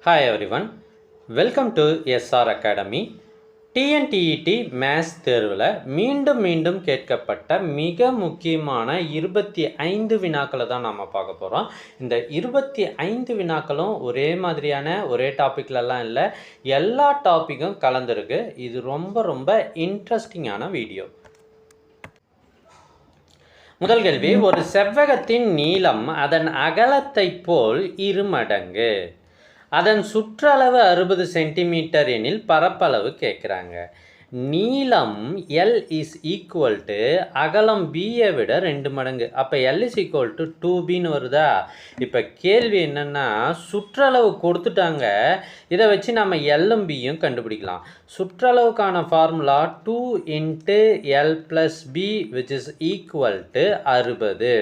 Hi everyone, welcome to SR Academy. TNTET maths தேர்வில் மீண்டும் கேட்கப்பட்ட மிக முக்கியமான 25 வினாக்களை தான் நம்ம பார்க்க போகிறோம். இந்த 25 வினாக்களும் ஒரே மாதிரியான ஒரே டாப்பிக்லலாம் இல்லை, எல்லா டாப்பிக்கும் கலந்துருக்கு. இது ரொம்ப இன்ட்ரெஸ்டிங்கான வீடியோ. முதல் கேள்வி, ஒரு செவ்வகத்தின் நீளம் அதன் அகலத்தை போல் 2 மடங்கு. அதன் சுற்றளவு 60 சென்டிமீட்டர் எனில் பரப்பளவு கேட்குறாங்க. நீளம் L இஸ் ஈக்குவல் டு அகலம் பியை விட 2 மடங்கு. அப்போ L இஸ் ஈக்குவல் டு 2Bன்னு வருதா? இப்போ கேள்வி என்னென்னா, சுற்றளவு கொடுத்துட்டாங்க, இதை வச்சு நம்ம Lம் Bயும் கண்டுபிடிக்கலாம். சுற்றளவுக்கான formula 2 × L + B which is equal to 60.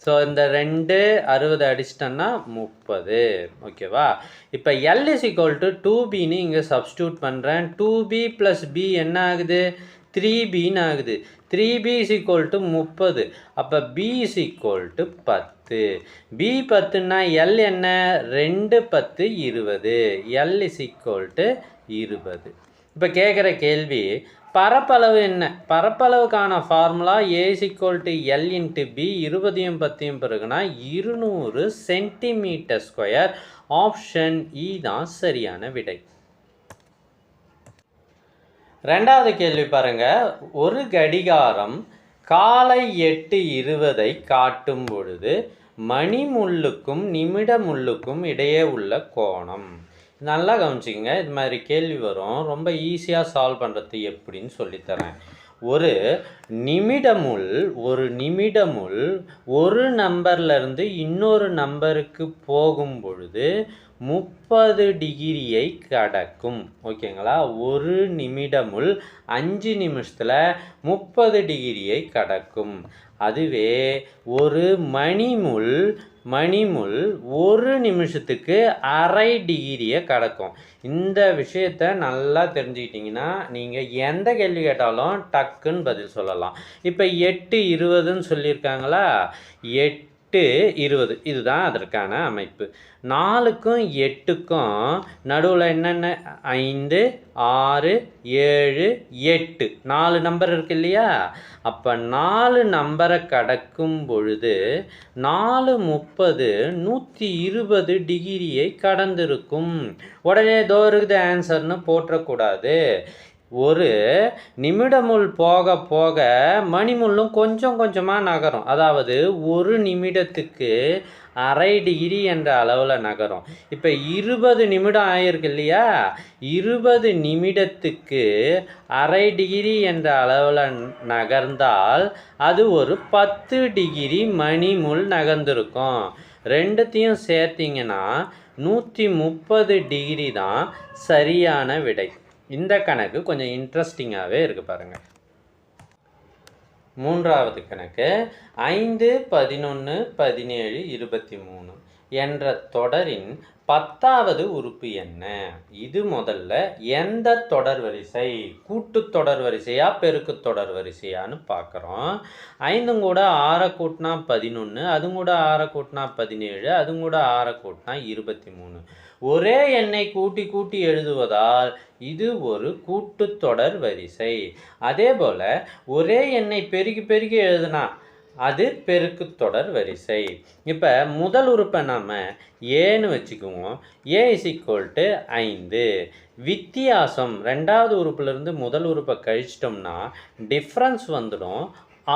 So இந்த 2 60 அடிச்சிட்டோன்னா 30. ஓகேவா? இப்போ L இஸ் ஈக்குவல் டு 2Bன்னு இங்கே சப்ஸ்டியூட் பண்ணுறேன். 2B + B என்ன ஆகுது? 3Bன்னு ஆகுது. 3B is equal to 30. அப்போ B is equal to 10. B 10ன்னா L என்ன? 2 10 20. L is equal to 20. இப்போ கேட்குற கேள்வி, பரப்பளவு என்ன? பரப்பளவுக்கான formula A is equal to L × B. 20யும் 10யும் பிறகுனா 200 சென்டிமீட்டர் ஸ்கொயர். ஆப்ஷன் E தான் சரியான விடை. ரெண்டாவது கேள்வி பாருங்க. ஒரு கடிகாரம் காலை 8:20 காட்டும் பொழுது மணிமுள்ளுக்கும் நிமிட முள்ளுக்கும் இடையே உள்ள கோணம். நல்லா கவனிச்சிங்க, இது மாதிரி கேள்வி வரும். ரொம்ப ஈஸியாக சால்வ் பண்ணுறது எப்படின்னு சொல்லித்தரேன். ஒரு நிமிடமுள் ஒரு நம்பர்லேருந்து இன்னொரு நம்பருக்கு போகும் பொழுது 30 டிகிரியை கடக்கும். ஓகேங்களா? ஒரு நிமிடமுள் 5 நிமிஷத்தில் 30 டிகிரியை கடக்கும். அதுவே ஒரு மணிமுள் ஒரு நிமிஷத்துக்கு 1/2 டிகிரியை கடக்கும். இந்த விஷயத்தை நல்லா தெரிஞ்சுக்கிட்டிங்கன்னா நீங்கள் எந்த கேள்வி கேட்டாலும் டக்குன்னு பதில் சொல்லலாம். இப்போ 8:20ன்னு சொல்லியிருக்காங்களா? 8:20 இதுதான் அதற்கான அமைப்பு. 4க்கும் 8க்கும் நடுவில் என்னென்ன? 5 6 7 8 4 நம்பர் இருக்கு இல்லையா? அப்போ 4 நம்பரை கடக்கும் பொழுது 4 30 120 டிகிரியை கடந்திருக்கும். உடனே தோ இருக்குது ஆன்சர்னு போற்றக்கூடாது. ஒரு நிமிடமுள் போக போக மணிமுள்ளும் கொஞ்சமாக நகரும். அதாவது ஒரு நிமிடத்துக்கு 1/2 டிகிரி என்ற அளவில் நகரும். இப்போ 20 நிமிடம் ஆயிருக்கு இல்லையா? 20 நிமிடத்துக்கு 1/2 டிகிரி என்ற அளவில் நகர்ந்தால் அது ஒரு 10 டிகிரி மணிமுள் நகர்ந்திருக்கும். ரெண்டுத்தையும் சேர்த்திங்கன்னா 130 டிகிரி தான் சரியான விடை. இந்த கணக்கு கொஞ்சம் இன்ட்ரெஸ்டிங்காகவே இருக்குது பாருங்கள். மூன்றாவது கணக்கு, 5 11 17 23 என்ற தொடரின் 10வது உறுப்பு என்ன? இது முதல்ல எந்த தொடர் வரிசை? கூட்டுத்தொடர் வரிசையா பெருக்கு தொடர் வரிசையான்னு பார்க்குறோம். 5 கூட 6 கூட்டினா 11, அதுவும் கூட 6 கூட்டினா 17, அதுவும் கூட 6 கூட்டினா 23. ஒரே எண்ணை கூட்டி எழுதுவதால் இது ஒரு கூட்டுத்தொடர் வரிசை. அதே போல் ஒரே எண்ணை பெருக்கி எழுதுனா அது பெருக்கு தொடர் வரிசை. இப்போ முதல் உறுப்பை நாம் ஏன்னு வச்சுக்குவோம். A is equal to 5. வித்தியாசம் ரெண்டாவது உறுப்புலேருந்து முதல் உறுப்பை கழிச்சிட்டோம்னா டிஃப்ரென்ஸ் வந்துடும்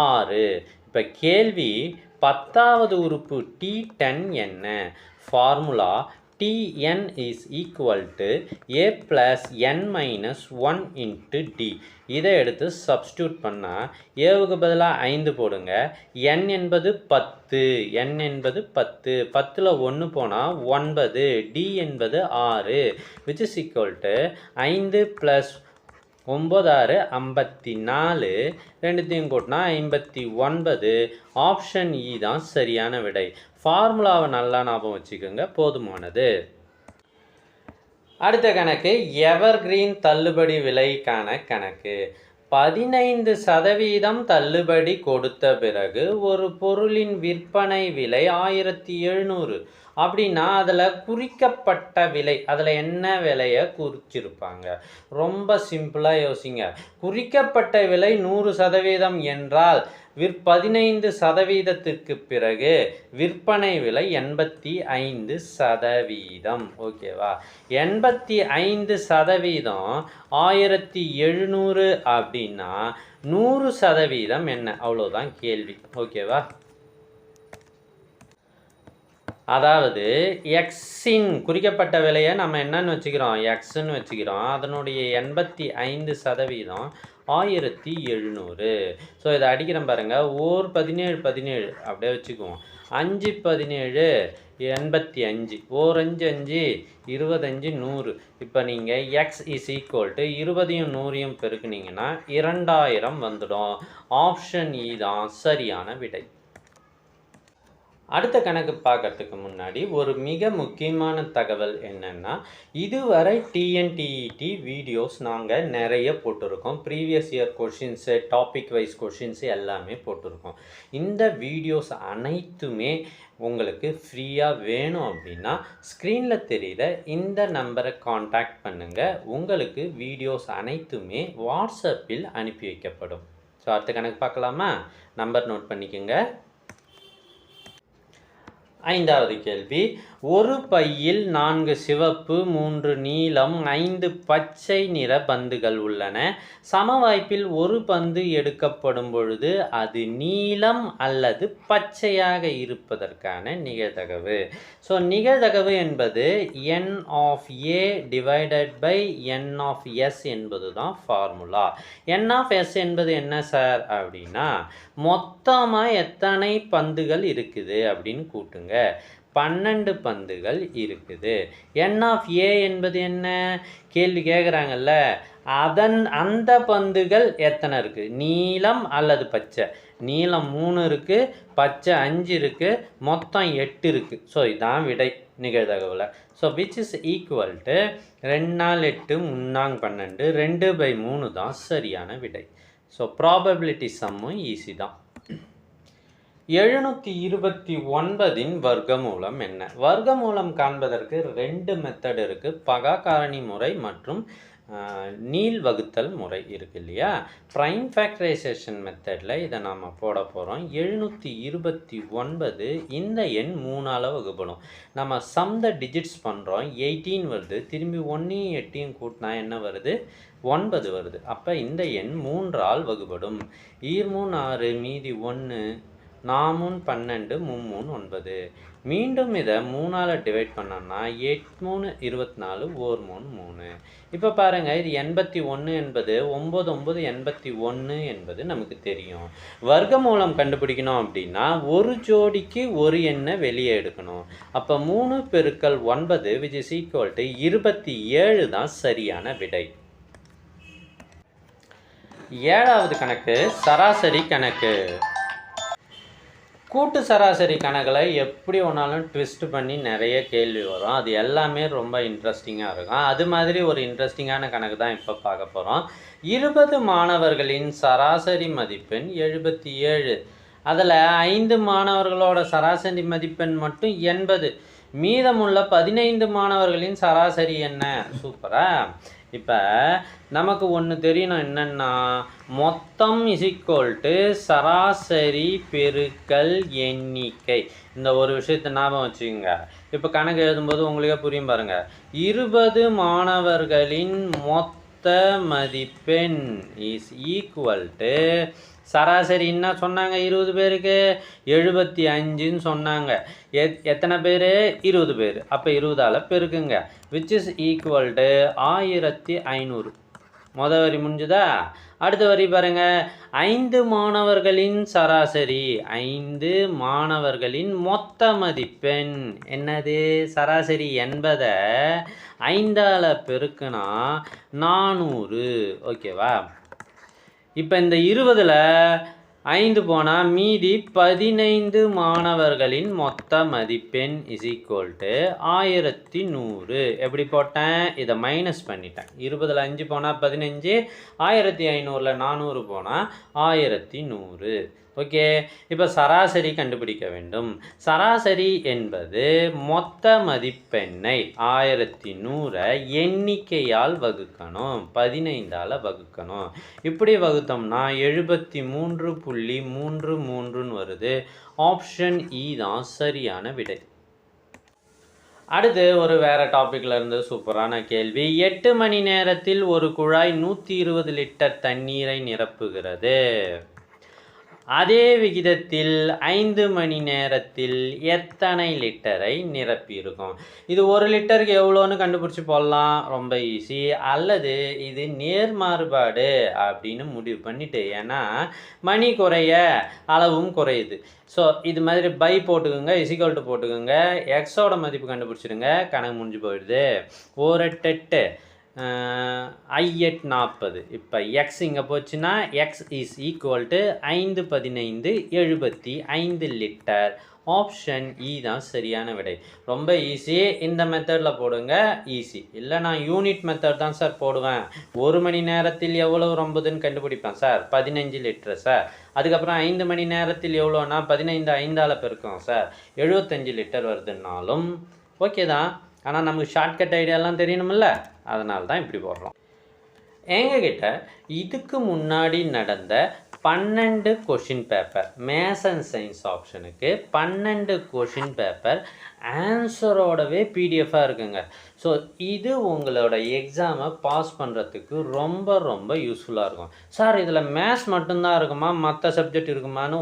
6. இப்போ கேள்வி, 10வது உறுப்பு T10 என்ன? Formula Tn is equal to a plus n minus 1 into d. இதை எடுத்து சப்ஸ்டியூட் பண்ணால் ஏவுக்கு பதிலாக 5 போடுங்க. n என்பது 10, 10ல் 1 போனால் 9, d என்பது 6 which is equal to 5 + 9 6 54, ரெண்டுத்தையும் கூட்டினா 59. ஆப்ஷன் E தான் சரியான விடை. ஃபார்முலாவை நல்லா ஞாபகம் வச்சுக்கோங்க, போதுமானது. அடுத்த கணக்கு, எவர்கிரீன் தள்ளுபடி விலைக்கான கணக்கு. 15% தள்ளுபடி கொடுத்த பிறகு ஒரு பொருளின் விற்பனை விலை 1700. அப்படின்னா அதில் குறிக்கப்பட்ட விலை, அதில் என்ன விலையை குறிச்சிருப்பாங்க? ரொம்ப சிம்பிளாக யோசிங்க. குறிக்கப்பட்ட விலை 100% என்றால் 15% பிறகு விற்பனை விலை 85%. ஓகேவா? 85% 1700 அப்படின்னா 100% என்ன? அவ்வளோதான் கேள்வி. ஓகேவா? அதாவது எக்ஸின் குறிக்கப்பட்ட விலையை நம்ம என்னன்னு வச்சுக்கிறோம்? எக்ஸ்ன்னு வச்சுக்கிறோம். அதனுடைய 85% 1700. ஸோ இதை அடிக்கிறோம் பாருங்கள். 17 அப்படியே வச்சுக்குவோம். 5 17 85, 5 5 25 100. இப்போ நீங்கள் எக்ஸ் இஸ் ஈக்குவல் டு 20யும் 100யும் பெருக்குனீங்கன்னா 2000 வந்துடும். ஆப்ஷன் இ தான் சரியான விடை. அடுத்த கணக்கு பார்க்கறதுக்கு முன்னாடி ஒரு மிக முக்கியமான தகவல் என்னென்னா, இதுவரை டிஎன்டிஇடி வீடியோஸ் நாங்கள் நிறைய போட்டிருக்கோம். Previous year questions, topic wise questions எல்லாமே போட்டிருக்கோம். இந்த வீடியோஸ் அனைத்துமே உங்களுக்கு ஃப்ரீயாக வேணும் அப்படின்னா ஸ்க்ரீனில் தெரிகிற இந்த நம்பரை காண்டாக்ட் பண்ணுங்கள். உங்களுக்கு வீடியோஸ் அனைத்துமே வாட்ஸ்அப்பில் அனுப்பி வைக்கப்படும். ஸோ அடுத்த கணக்கு பார்க்கலாமா? நம்பர் நோட் பண்ணிக்கோங்க. 5வது கேள்வி. ஒரு பையில் 4 சிவப்பு, 3 நீலம், 5 பச்சை நிற பந்துகள் உள்ளன. சமவாய்ப்பில் ஒரு பந்து எடுக்கப்படும் பொழுது அது நீலம் அல்லது பச்சையாக இருப்பதற்கான நிகழ்தகவு. ஸோ நிகழ்தகவு என்பது n of a divided by n of s என்பது தான் ஃபார்முலா. n ஆஃப் s என்பது என்ன சார் அப்படின்னா, மொத்தமாக எத்தனை பந்துகள் இருக்குது அப்படின்னு கூட்டுங்க. 12 பந்துகள் இருக்குது. n ஆஃப் a என்பது என்ன? கேள்வி கேட்குறாங்கல்ல. அந்த பந்துகள் எத்தனை இருக்குது? நீலம் அல்லது பச்சை. நீலம் 3 இருக்குது, பச்சை 5 இருக்குது, மொத்தம் 8 இருக்குது. ஸோ இதான் விடை நிகழ்தகவில். So which is equal to 2 4 8 3 12, 2/3 தான் சரியான விடை. ஸோ ப்ராபபிலிட்டி சம்மும் ஈஸி தான். 729 வர்க்கமூலம் என்ன? வர்க்கமூலம் காண்பதற்கு 2 மெத்தட் இருக்குது. பகா காரணி முறை மற்றும் நீள் வகுத்தல் முறை இருக்குது இல்லையா? ப்ரைம் ஃபேக்டரைசேஷன் மெத்தடில் இதை நாம் போட போகிறோம். 729 இந்த எண் 3ஆல் வகுப்படும். நம்ம சம் த டிஜிட்ஸ் பண்ணுறோம். 18 வருது. திரும்பி 1யும் 8யும் கூட்டினா என்ன வருது? 9 வருது. அப்போ இந்த எண் 3ஆல் வகுப்படும். 3 6, மீதி 1, 4 12, 3 9. மீண்டும் இதை 3ஆல் டிவைட் பண்ணோம்னா 8 3 24, 1 3 3. இப்போ பாருங்கள், இது 81 என்பது 9 9 81 என்பது நமக்கு தெரியும். வர்க்கமூலம் கண்டுபிடிக்கணும் அப்படின்னா ஒரு ஜோடிக்கு ஒரு எண்ணை வெளியே எடுக்கணும். அப்போ 3 பெருக்கல் 9 which is equal to 27 தான் சரியான விடை. 7வது கணக்கு சராசரி கணக்கு. கூட்டு சராசரி கணக்கில் எப்படி ஒன்றாலும் ட்விஸ்ட் பண்ணி நிறைய கேள்வி வரும். அது எல்லாமே ரொம்ப இன்ட்ரெஸ்டிங்காக இருக்கும். அது மாதிரி ஒரு இன்ட்ரெஸ்டிங்கான கணக்கு தான் இப்போ பார்க்க போகிறோம். 20 மாணவர்களின் சராசரி மதிப்பெண் 77. அதில் 5 மாணவர்களோட சராசரி மதிப்பெண் மட்டும் 80. மீதமுள்ள 15 மாணவர்களின் சராசரி என்ன? சூப்பரா. இப்போ நமக்கு ஒன்று தெரியணும், என்னென்னா மொத்தம் இஸ் ஈக்குவல் டு சராசரி பெருக்கல் எண்ணிக்கை. இந்த ஒரு விஷயத்தை ஞாபகம் வச்சுக்கோங்க. இப்போ கணக்கு எழுதும்போது உங்களுக்கே புரியும் பாருங்கள். 20 மாணவர்களின் மொத்த மதிப்பெண் இஸ் ஈக்குவல் டு சராசரி என்ன சொன்னாங்க? 20 பேருக்கு 75ன்னு சொன்னாங்க. எத்தனை பேர்? 20 பேர். அப்போ 20ஆல் பெருக்குங்க. Which is equal to 1500. மொதல் வரி முடிஞ்சுதா? அடுத்த வரி பாருங்கள். 5 மாணவர்களின் சராசரி, 5 மாணவர்களின் மொத்த மதிப்பெண் என்னது? சராசரி என்பதை 5ஆல் பெருக்குனா 400. ஓகேவா? இப்போ இந்த 20ல் 5 போனால் மீதி 15 மாணவர்களின் மொத்த மதிப்பெண் இஸ் ஈக்குவல் டு 1100. எப்படி போட்டேன்? இதை மைனஸ் பண்ணிட்டேன். 20ல் 5 போனால் 15, 1500ல் 400 போனால் 1100. ஓகே, இப்போ சராசரி கண்டுபிடிக்க வேண்டும். சராசரி என்பது மொத்த மதிப்பெண்ணை 1100 எண்ணிக்கையால் வகுக்கணும், 15ஆல் வகுக்கணும். இப்படி வகுத்தோம்னா 73.33ன்னு வருது. ஆப்ஷன் இ தான் சரியான விடை. அடுத்து ஒரு வேறு டாப்பிக்கில் இருந்து சூப்பரான கேள்வி. 8 மணி நேரத்தில் ஒரு குழாய் 120 லிட்டர் தண்ணீரை நிரப்புகிறது. அதே விகிதத்தில் 5 மணி நேரத்தில் எத்தனை லிட்டரை நிரப்பியிருக்கும்? இது 1 லிட்டருக்கு எவ்வளோன்னு கண்டுபிடிச்சி போடலாம், ரொம்ப ஈஸி. அல்லது இது நேர்மாறுபாடு அப்படின்னு முடிவு பண்ணிவிட்டு, ஏன்னா மணி குறைய அளவும் குறையுது. ஸோ இது மாதிரி பை போட்டுக்கோங்க, இசிகல்ட்டு போட்டுக்கோங்க, எக்ஸோட மதிப்பு கண்டுபிடிச்சிடுங்க, கணக்கு முடிஞ்சு போயிடுது. 1 8 40. இப்போ எக்ஸ் இங்கே போச்சுன்னா X is equal to 5 15 75 litre. Option E தான் சரியான விடை. ரொம்ப ஈஸி. இந்த மெத்தடில் போடுங்க, ஈஸி. இல்லை நான் யூனிட் மெத்தட் தான் சார் போடுவேன். 1 மணி நேரத்தில் எவ்வளோ ரொம்பதுன்னு கண்டுபிடிப்பேன் சார், 15 லிட்டர் சார். அதுக்கப்புறம் 5 மணி நேரத்தில் எவ்வளோனா 15 5ஆல் பெருக்கும் சார், 75 லிட்டர் வருதுன்னாலும் ஓகே தான். ஆனால் நமக்கு ஷார்ட்கட் ஐடியாலாம் தெரியணுமில்ல, அதனால தான் இப்படி போடுறோம். எங்ககிட்ட இதுக்கு முன்னாடி நடந்த 12 question paper, maths and science ஆப்ஷனுக்கு 12 கொஷின் பேப்பர் ஆன்சரோடவே பிடிஎஃபாக இருக்குங்க. ஸோ இது உங்களோட எக்ஸாமை பாஸ் பண்ணுறதுக்கு ரொம்ப ரொம்ப யூஸ்ஃபுல்லாக இருக்கும். சார் இதில் மேத்ஸ் மட்டும்தான் இருக்குமா, மற்ற சப்ஜெக்ட் இருக்குமான்னு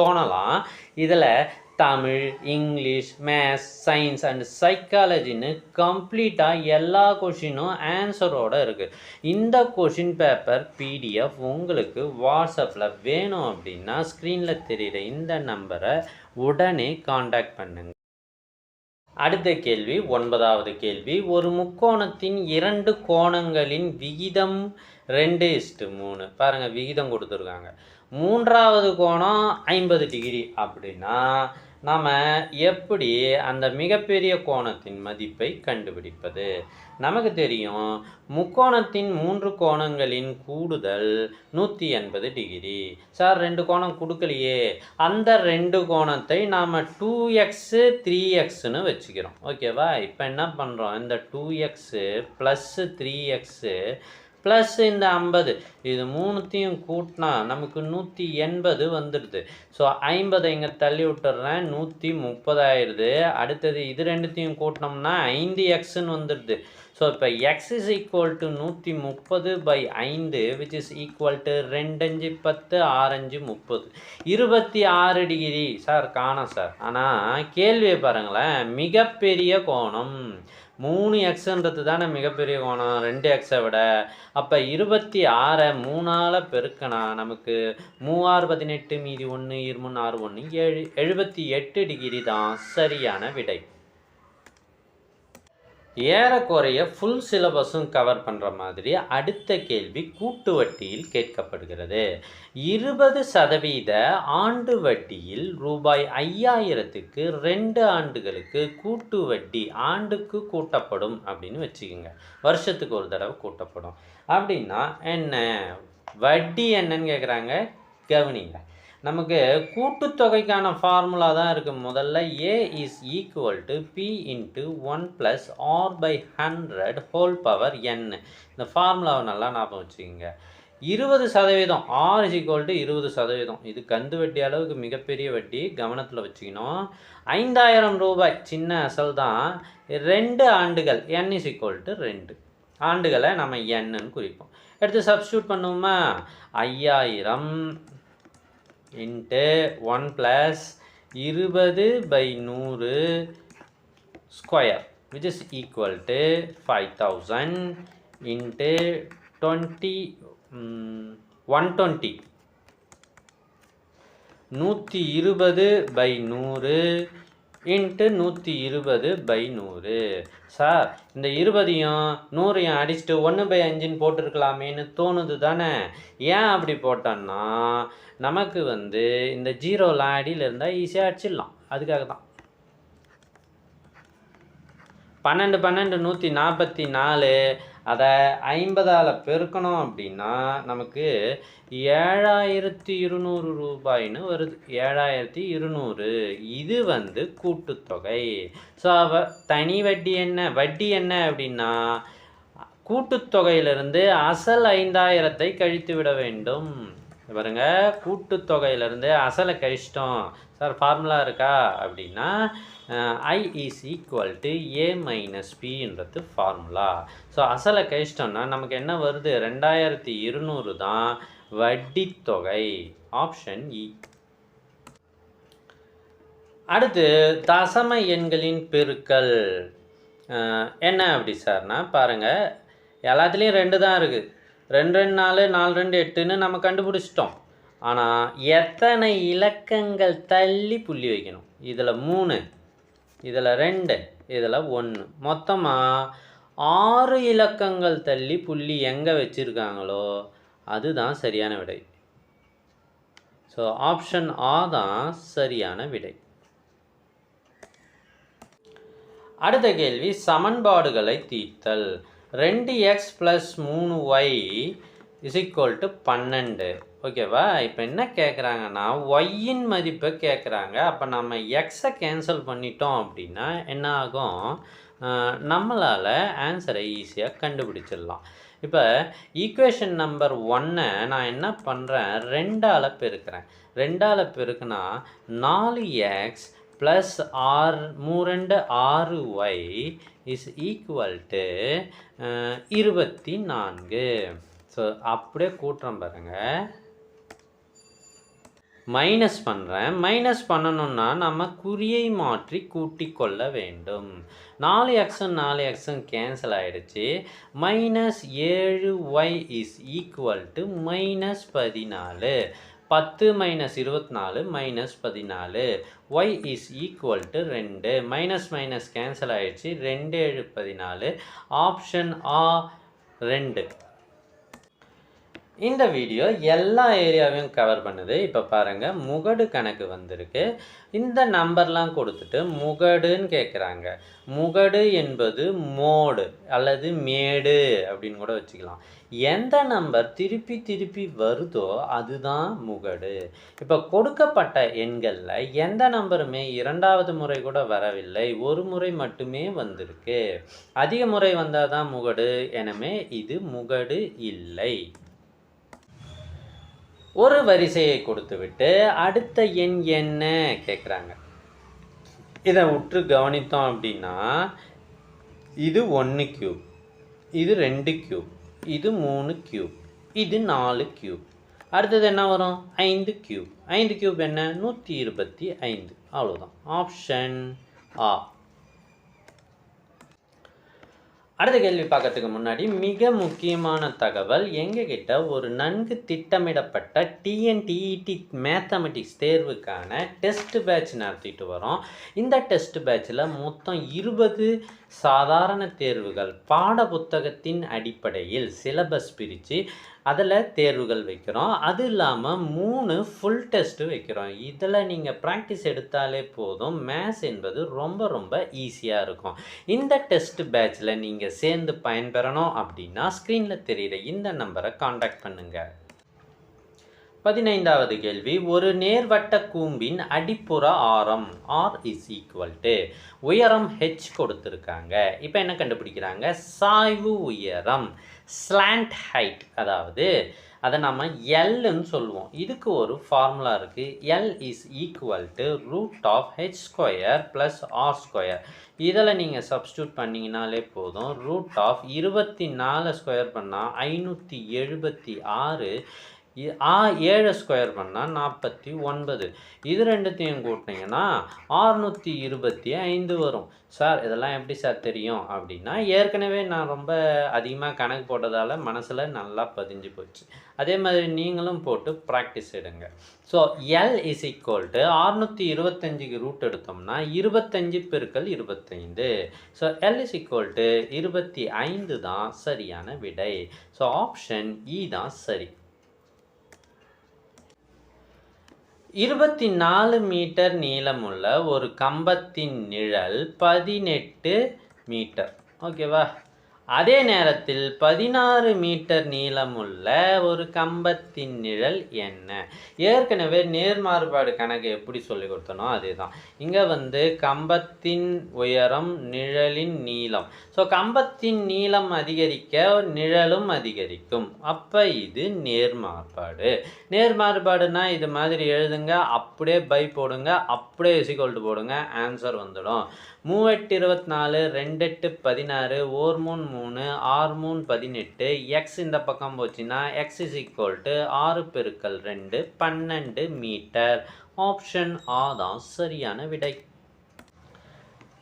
தோணலாம். இதில் Tamil, English, maths, science and சைக்காலஜின்னு கம்ப்ளீட்டாக எல்லா கொஷினும் ஆன்சரோடு இருக்குது. இந்த கொஷின் பேப்பர் பிடிஎஃப் உங்களுக்கு வாட்ஸ்அப்பில் வேணும் அப்படின்னா ஸ்க்ரீனில் தெரிகிற இந்த நம்பரை உடனே காண்டாக்ட் பண்ணுங்க. அடுத்த கேள்வி 9வது கேள்வி. ஒரு முக்கோணத்தின் 2 கோணங்களின் விகிதம் 2:3. பாருங்கள், விகிதம் கொடுத்துருக்காங்க. 3வது கோணம் 50 டிகிரி அப்படின்னா நாம் எப்படி அந்த மிகப்பெரிய கோணத்தின் மதிப்பை கண்டுபிடிப்பது? நமக்கு தெரியும், முக்கோணத்தின் 3 கோணங்களின் கூடுதல் 180 டிகிரி. சார் 2 கோணம் கொடுக்கலையே, அந்த 2 கோணத்தை நாம் 2x 3xன்னு வச்சுக்கிறோம். ஓகேவா? இப்போ என்ன பண்ணுறோம், இந்த 2x + 3x ப்ளஸ் இந்த 50, இது மூணுத்தையும் கூட்டினா நமக்கு 180 வந்துடுது. ஸோ 50 இங்கே தள்ளி விட்டுறேன், 130 ஆயிடுது. அடுத்தது இது ரெண்டுத்தையும் கூட்டினோம்னா 5xன்னு வந்துடுது. ஸோ இப்போ x is equal to 130/5 which is equal to 2 5 10 6 5 30, 26 degree. Sir காணோம் சார். ஆனால் கேள்வியை பாருங்களேன், மிகப்பெரிய கோணம் 3xன்றது தானே மிகப்பெரிய கோணம் 2xை விட. அப்போ 26 3ஆல் பெருக்கினா நமக்கு 3 6 18 மீதி 1 23 6 1 7 78 டிகிரி தான் சரியான விடை. ஏறக்குறைய ஃபுல் சிலபஸும் கவர் பண்ணுற மாதிரி அடுத்த கேள்வி கூட்டு வட்டியில் கேட்கப்படுகிறது. 20% ஆண்டு வட்டியில் ரூபாய் 5000க்கு 2 ஆண்டுகளுக்கு கூட்டு வட்டி ஆண்டுக்கு கூட்டப்படும் அப்படின்னு வச்சுக்கோங்க. வருஷத்துக்கு ஒரு தடவை கூட்டப்படும் அப்படின்னா என்ன வட்டி என்னன்னு கேட்குறாங்க. கவனிங்க, நமக்கு கூட்டுத்தொகைக்கான ஃபார்முலா தான் இருக்குது. முதல்ல a is equal to p into 1 + r/100 whole power n. இந்த ஃபார்முலாவை நல்லா ஞாபகம் வச்சுக்கோங்க. 20%, r இஸ் ஈக்குவல் டு 20%. இது கந்து வட்டி அளவுக்கு மிகப்பெரிய வட்டி, கவனத்தில் வச்சுக்கணும். 5000 ரூபாய் சின்ன அசல் தான். 2 ஆண்டுகள், n இஸ் ஈக்குவல் டு 2 ஆண்டுகளை நம்ம என்னன்னு குறிப்போம். எடுத்து சப்ஸ்டியூட் பண்ணுவோமா, 5000 into 1 + 20/100 square which is equal to 5000 into 120 120/100 into 120/100. Sir இந்த 20யும் 100யும் அடிச்சுட்டு 1/5ன்னு போட்டிருக்கலாமேன்னு தோணுது தானே. ஏன் அப்படி போட்டோன்னா நமக்கு இந்த 0லாம் அடியில் இருந்தால் ஈஸியாக அடிச்சிடலாம், அதுக்காக தான். 12 12 144. அதை 50ஆல் பெருக்கணும் அப்படின்னா நமக்கு 7200 ரூபாய்னு வருது. 7200. இது வந்து கூட்டுத்தொகை. ஸோ தனி வட்டி என்ன அப்படின்னா கூட்டுத்தொகையிலிருந்து அசல் 5000 கழித்து விட வேண்டும். பாருங்க, கூட்டுத்தொகையிலிருந்து அசலை கழிச்சிட்டோம் சார், ஃபார்முலா இருக்கா அப்படின்னா I is equal to A minus Pன்றது ஃபார்முலா. ஸோ அசலை கழிச்சிட்டோம்னா நமக்கு என்ன வருது? 2200 தான் வட்டித்தொகை. ஆப்ஷன் இ. அடுத்து தசம எண்களின் பெருக்கல் என்ன அப்படி சார்னா பாருங்கள், எல்லாத்துலேயும் 2 தான் இருக்குது. 2 2 4 4 2 8ன்னு நம்ம கண்டுபிடிச்சிட்டோம். ஆனால் எத்தனை இலக்கங்கள் தள்ளி புள்ளி வைக்கணும்? இதில் 3, இதில் 2, இதில் 1, மொத்தமாக 6 இலக்கங்கள் தள்ளி புள்ளி எங்கே வச்சுருக்காங்களோ அதுதான் சரியான விடை. ஸோ ஆப்ஷன் ஆ தான் சரியான விடை. அடுத்த கேள்வி, சமன்பாடுகளை தீர்த்தல். 2x + 3y = 12. ஓகேவா? இப்போ என்ன கேட்குறாங்கன்னா ஒய்யின் மதிப்பை கேட்குறாங்க. அப்போ நம்ம எக்ஸை கேன்சல் பண்ணிட்டோம் அப்படின்னா என்ன ஆகும்? நம்மளால் ஆன்சரை ஈஸியாக கண்டுபிடிச்சிடலாம். இப்போ ஈக்குவேஷன் நம்பர் 1 நான் என்ன பண்ணுறேன்? 2ஆல் பெருக்கிறேன். 2ஆல் பெருக்குனா 4x + 6y = 24. ஸோ அப்படியே கூட்டுறோம் பாருங்கள். மைனஸ் பண்ணுறேன். மைனஸ் பண்ணணுன்னா நம்ம குறியை மாற்றி கூட்டி கொள்ள வேண்டும். 4xம் 4xம் கேன்சல் ஆகிடுச்சு. -7y = -14. 10 - 24 -14. y = 2. Minus minus cancel ஆகிடுச்சு. 2 7 14. ஆப்ஷன் ஆ 2. இந்த வீடியோ எல்லா ஏரியாவையும் கவர் பண்ணுது. இப்போ பாருங்கள், முகடு கணக்கு வந்திருக்கு. இந்த நம்பர்லாம் கொடுத்துட்டு முகடுன்னு கேட்குறாங்க. முகடு என்பது மோடு அல்லது மேடு அப்படின்னு கூட வச்சுக்கலாம். எந்த நம்பர் திருப்பி திருப்பி வருதோ அதுதான் முகடு. இப்போ கொடுக்கப்பட்ட எண்களில் எந்த நம்பருமே 2வது முறை கூட வரவில்லை, ஒரு முறை மட்டுமே வந்திருக்கு. அதிக முறை வந்தால் தான் முகடு. எனவே இது முகடு இல்லை. ஒரு வரிசையை கொடுத்துவிட்டு அடுத்த எண் என்ன கேட்குறாங்க. இதை உற்று கவனித்தோம் அப்படின்னா இது 1 கியூப், இது 2 கியூப், இது 3 கியூப், இது 4 கியூப். அடுத்தது என்ன வரும்? 5 கியூப். 5 கியூப் என்ன? 125. அவ்வளோதான். ஆப்ஷன் ஆ. அடுத்த கேள்வி பார்க்கறதுக்கு முன்னாடி மிக முக்கியமான தகவல், எங்ககிட்ட ஒரு நன்கு திட்டமிடப்பட்ட டிஎன்டிஇடி மேத்தமெட்டிக்ஸ் தேர்வுக்கான டெஸ்ட் பேட்ச் நடத்திட்டு வரோம். இந்த டெஸ்ட் பேட்சில் மொத்தம் 20 சாதாரண தேர்வுகள் பாட புத்தகத்தின் அடிப்படையில் சிலபஸ் பிரித்து அதில் தேர்வுகள் வைக்கிறோம். அது இல்லாமல் 3 ஃபுல் டெஸ்ட்டு வைக்கிறோம். இதில் நீங்கள் ப்ராக்டிஸ் எடுத்தாலே போதும். மேத்ஸ் என்பது ரொம்ப ரொம்ப ஈஸியாக இருக்கும். இந்த டெஸ்ட் பேட்சில் நீங்கள் சேர்ந்து பயன்பெறணும் அப்படின்னா ஸ்க்ரீனில் தெரிகிற இந்த நம்பரை காண்டாக்ட் பண்ணுங்கள். 15வது கேள்வி, ஒரு நேர்வட்ட கூம்பின் அடிப்புற ஆரம் R = உயரம் h கொடுத்துருக்காங்க. இப்போ என்ன கண்டுபிடிக்கிறாங்க? சாய்வு உயரம், ஸ்லாண்ட் ஹைட், அதாவது அதை நம்ம Lன்னு சொல்லுவோம். இதுக்கு ஒரு ஃபார்முலா இருக்குது. L = √h² + r². இதில் நீங்கள் சப்ஸ்டியூட் பண்ணிங்கனாலே போதும். √24² பண்ணால் 576, 7² பண்ணால் 49. இது ரெண்டுத்தையும் கூட்டினீங்கன்னா 625 வரும். சார் இதெல்லாம் எப்படி சார் தெரியும் அப்படின்னா, ஏற்கனவே நான் ரொம்ப அதிகமாக கணக்கு போட்டதால் மனசில் நல்லா பதிஞ்சு போச்சு. அதே மாதிரி நீங்களும் போட்டு ப்ராக்டிஸ் எடுங்க. ஸோ L = 625க்கு ரூட் எடுத்தோம்னா 25 × 25. ஸோ L = 25 தான் சரியான விடை. ஸோ ஆப்ஷன் இ தான் சரி. 24 மீட்டர் நீளமுள்ள ஒரு கம்பத்தின் நிழல் 18 மீட்டர். ஓகேவா? அதே நேரத்தில் 16 மீட்டர் நீளமுள்ள ஒரு கம்பத்தின் நிழல் என்ன? ஏற்கனவே நேர்மாறுபாடு கணக்கு எப்படி சொல்லி கொடுத்தனோ அதே தான். இங்கே கம்பத்தின் உயரம், நிழலின் நீளம். ஸோ கம்பத்தின் நீளம் அதிகரிக்க நிழலும் அதிகரிக்கும். அப்போ இது நேர்மாறுபாடு. நேர்மாறுபாடுனா இது மாதிரி எழுதுங்க, அப்படியே பை போடுங்க, அப்படியே இசிகோல்டு போடுங்க, ஆன்சர் வந்துடும். 3 8 24, 2 8 16, 1 3 3, 6 3 18, எக்ஸ் இந்த பக்கம் போச்சுன்னா எக்ஸ் இஸ் ஈக்குவல் டு 6 பெருக்கல் 2 12 மீட்டர். ஆப்ஷன் ஆ தான் சரியான விடை.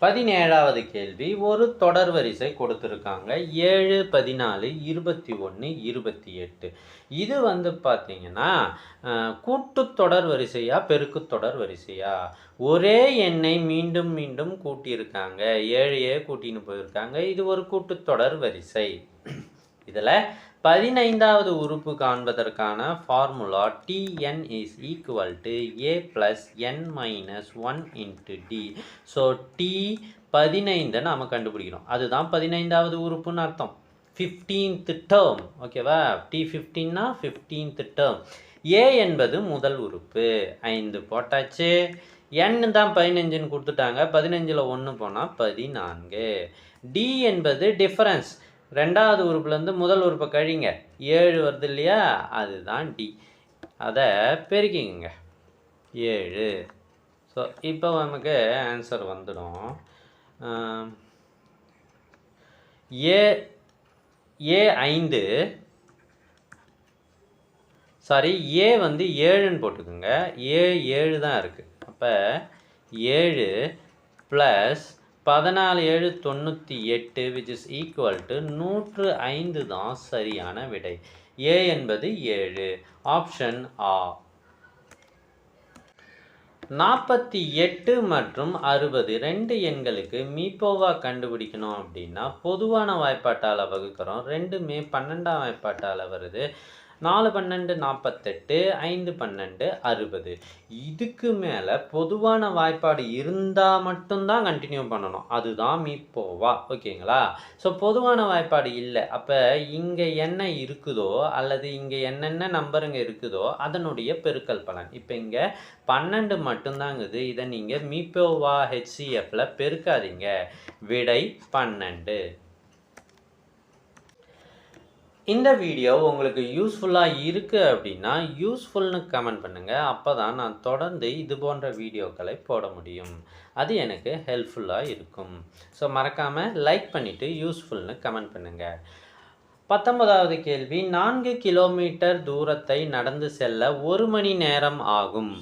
17வது கேள்வி. ஒரு தொடர் வரிசை கொடுத்துருக்காங்க 7 14 21 28. இது பார்த்தீங்கன்னா கூட்டுத்தொடர் வரிசையா பெருக்கு தொடர் வரிசையா? ஒரே எண்ணை மீண்டும் மீண்டும் கூட்டியிருக்காங்க, 7 கூட்டின்னு போயிருக்காங்க. இது ஒரு கூட்டுத்தொடர் வரிசை. இதில் 15வது உறுப்பு காண்பதற்கான formula Tn is equal to a plus n minus 1 into d. So T15 நாம் கண்டுபிடிக்கிறோம். அதுதான் 15வது உறுப்புன்னு அர்த்தம். 15th term. ஓகேவா? T15னா 15th term. a என்பது முதல் உறுப்பு, 5 போட்டாச்சு. n தான் 15ன்னு கொடுத்துட்டாங்க, 15ல் 1 போனால் 14. d என்பது டிஃபரன்ஸ், ரெண்டாவது உறுப்புலேருந்து முதல் உறுப்பை கழிங்க, 7 வருது இல்லையா, அதுதான் டி. அதை பெருக்கிங்க 7. ஸோ இப்போ நமக்கு ஆன்சர் வந்துடும். ஏ 5 சாரி ஏ 7ன்னு போட்டுக்கோங்க. ஏ 7 தான் இருக்குது. அப்போ 7 plus 14 7 98 which is equal to 105 தான் சரியான விடை. ஏ என்பது 7. ஆப்ஷன் ஆ. 48 மற்றும் 60 2 எண்களுக்கு மீப்போவா கண்டுபிடிக்கணும் அப்படின்னா பொதுவான வாய்ப்பாட்டால் வகுக்கிறோம். ரெண்டுமே 12ஆம் வாய்ப்பாட்டால் வருது. 4 12 48, 5 12 60. இதுக்கு மேலே பொதுவான வாய்ப்பாடு இருந்தால் மட்டும்தான் கண்டினியூ பண்ணணும். அதுதான் மீப்போவா. ஓகேங்களா? ஸோ பொதுவான வாய்ப்பாடு இல்லை. அப்போ இங்கே என்ன இருக்குதோ அல்லது இங்கே என்னென்ன நம்பருங்க இருக்குதோ அதனுடைய பெருக்கல் பலன். இப்போ இங்கே 12 மட்டும்தாங்குது. இதை நீங்கள் மீப்போவா HCFல பெருக்காதீங்க. விடை 12. இந்த வீடியோ உங்களுக்கு யூஸ்ஃபுல்லாக இருக்குது அப்படின்னா யூஸ்ஃபுல்னு கமெண்ட் பண்ணுங்கள். அப்போ தான் நான் தொடர்ந்து இது போன்ற வீடியோக்களை போட முடியும். அது எனக்கு ஹெல்ப்ஃபுல்லாக இருக்கும். ஸோ மறக்காமல் லைக் பண்ணிவிட்டு யூஸ்ஃபுல்னு கமெண்ட் பண்ணுங்கள். 19வது கேள்வி. 4 கிலோமீட்டர் தூரத்தை நடந்து செல்ல 1 மணி நேரம் ஆகும்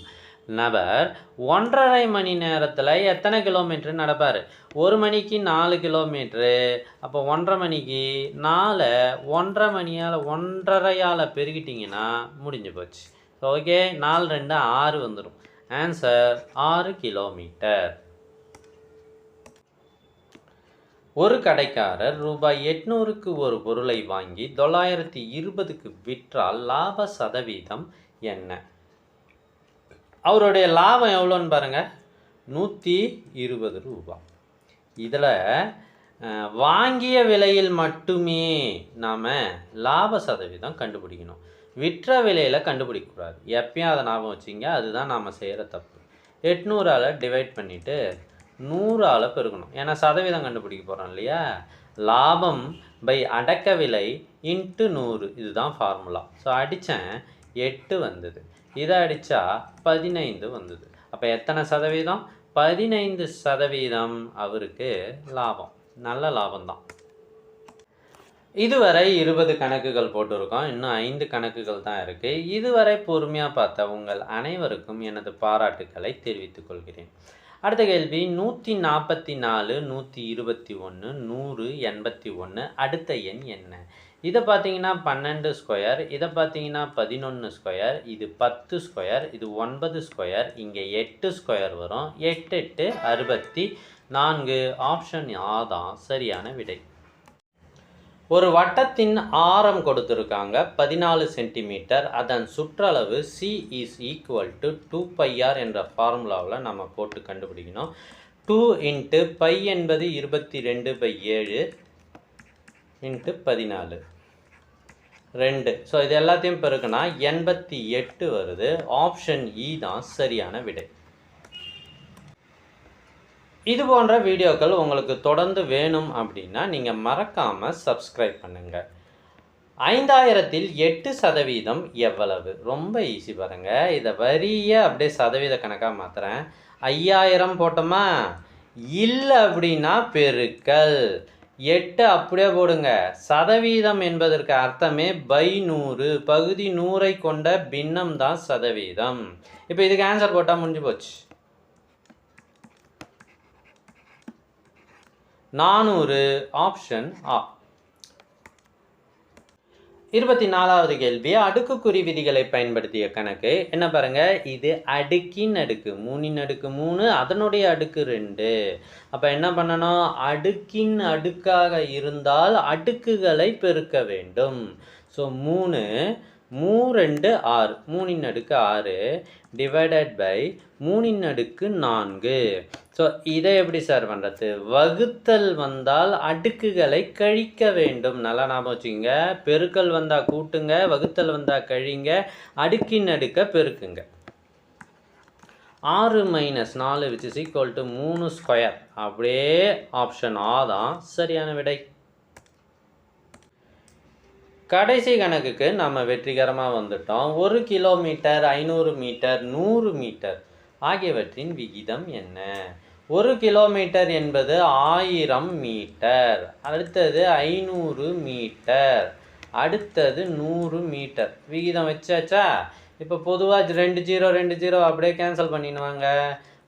நபர் 1.5 மணி நேரத்தில் எத்தனை கிலோமீட்டர் நடப்பார்? 1 மணிக்கு 4 கிலோமீட்ரு. அப்போ 1.5 மணிக்கு 4 1.5 மணியால் 1.5ஆல் பெருகிட்டிங்கன்னா முடிஞ்சு போச்சு. ஓகே, 4 2 6 வந்துடும். Answer 6 kilometre. ஒரு கடைக்காரர் ரூபாய் 800க்கு ஒரு பொருளை வாங்கி 920க்கு விற்றால் லாப சதவீதம் என்ன? அவருடைய லாபம் எவ்வளோன்னு பாருங்கள், 120 ரூபா. இதில் வாங்கிய விலையில் மட்டுமே நாம் லாப சதவீதம் கண்டுபிடிக்கணும். விற்ற விலையில் கண்டுபிடிக்கக்கூடாது. எப்பயும் அதை ஞாபகம் வச்சிங்க. அதுதான் நாம் செய்கிற தப்பு. 800ஆல் டிவைட் பண்ணிவிட்டு 100ஆல் பெருக்கணும். ஏன்னா சதவீதம் கண்டுபிடிக்க போகிறோம் இல்லையா. லாபம் பை அடக்க விலை இன்ட்டு 100, இதுதான் ஃபார்முலா. ஸோ அடித்தேன் 8 வந்தது. இதை அடித்தா 15 வந்தது. அப்போ எத்தனை சதவீதம்? 15% அவருக்கு லாபம். நல்ல லாபம்தான். இதுவரை 20 கணக்குகள் போட்டிருக்கோம். இன்னும் 5 கணக்குகள் தான் இருக்குது. இதுவரை பொறுமையாக பார்த்த உங்கள் அனைவருக்கும் எனது பாராட்டுக்களை தெரிவித்துக் கொள்கிறேன். அடுத்த கேள்வி. 144, 121, 181 அடுத்த எண் என்ன? இதை பார்த்தீங்கன்னா 12 ஸ்கொயர், இதை பார்த்தீங்கன்னா 11 ஸ்கொயர், இது 10 ஸ்கொயர், இது 9 ஸ்கொயர், இங்கே 8 ஸ்கொயர் வரும். 8 8 64. ஆப்ஷன் ஆ தான் சரியான விடை. ஒரு வட்டத்தின் ஆரம் கொடுத்துருக்காங்க 14 சென்டிமீட்டர். அதன் சுற்றளவு C is equal to 2πr என்ற ஃபார்முலாவில் நம்ம போட்டு கண்டுபிடிக்கணும். 2 இன்ட்டு பை என்பது 22/7 இன்ட்டு 14 2. ஸோ இது எல்லாத்தையும் பெருக்குனா 88 வருது. ஆப்ஷன் இ தான் சரியான விடை. இது போன்ற வீடியோக்கள் உங்களுக்கு தொடர்ந்து வேணும் அப்படின்னா நீங்கள் மறக்காமல் சப்ஸ்கிரைப் பண்ணுங்கள். 5000ல் 8% எவ்வளவு? ரொம்ப ஈஸி பாருங்கள். இதை வரியை அப்படியே சதவீத கணக்காக மாற்றுறேன். 5000 போட்டோமா, இல்லை அப்படின்னா பெருக்கல் 8 அப்படியே போடுங்க. சதவீதம் என்பதற்கு அர்த்தமே பை 100. பகுதி 100ஐ கொண்ட பின்னம் தான் சதவீதம். இப்போ இதுக்கு ஆன்சர் போட்டால் முடிஞ்சு போச்சு. 400 ஆப்ஷன் ஆ. 24வது கேள்வி, அடுக்குக்குறி விதிகளை பயன்படுத்திய கணக்கு. என்ன பாருங்க, இது அடுக்கின் அடுக்கு 3ன் அடுக்கு 3, அதனுடைய அடுக்கு 2. அப்போ என்ன பண்ணணும், அடுக்கின் அடுக்காக இருந்தால் அடுக்குகளை பெருக்க வேண்டும். ஸோ 3 2 6, 3ன் அடுக்கு 6 டிவைடட் பை 3ன் அடுக்கு 4. ஸோ இதை எப்படி சார் பண்ணுறது? வகுத்தல் வந்தால் அடுக்குகளை கழிக்க வேண்டும். நல்லா ஞாபகம் வச்சுக்கோங்க. பெருக்கல் வந்தால் கூட்டுங்க, வகுத்தல் வந்தால் கழிங்க, அடுக்கின் அடுக்க பெருக்குங்க. 6 - 4 which is equal to 3 square. அப்படியே ஆப்ஷன் ஆ தான் சரியான விடை. கடைசி கணக்குக்கு நம்ம வெற்றிகரமாக வந்துட்டோம். 1 கிலோமீட்டர், 500 மீட்டர், 100 மீட்டர் ஆகியவற்றின் விகிதம் என்ன? 1 கிலோமீட்டர் என்பது 1000 மீட்டர், அடுத்தது 500 மீட்டர், அடுத்தது 100 மீட்டர். விகிதம் வச்சாச்சா? இப்போ பொதுவாக 2 0 அப்படியே கேன்சல் பண்ணிடுவாங்க.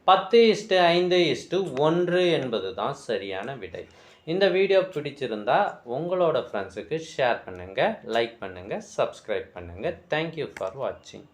10:5:1 என்பது தான் சரியான விடை. இந்த வீடியோ பிடிச்சிருந்தா உங்களோட ஃப்ரெண்ட்ஸுக்கு ஷேர் பண்ணுங்கள், லைக் பண்ணுங்கள், சப்ஸ்கிரைப் பண்ணுங்கள். தேங்க்யூ ஃபார் வாட்சிங்.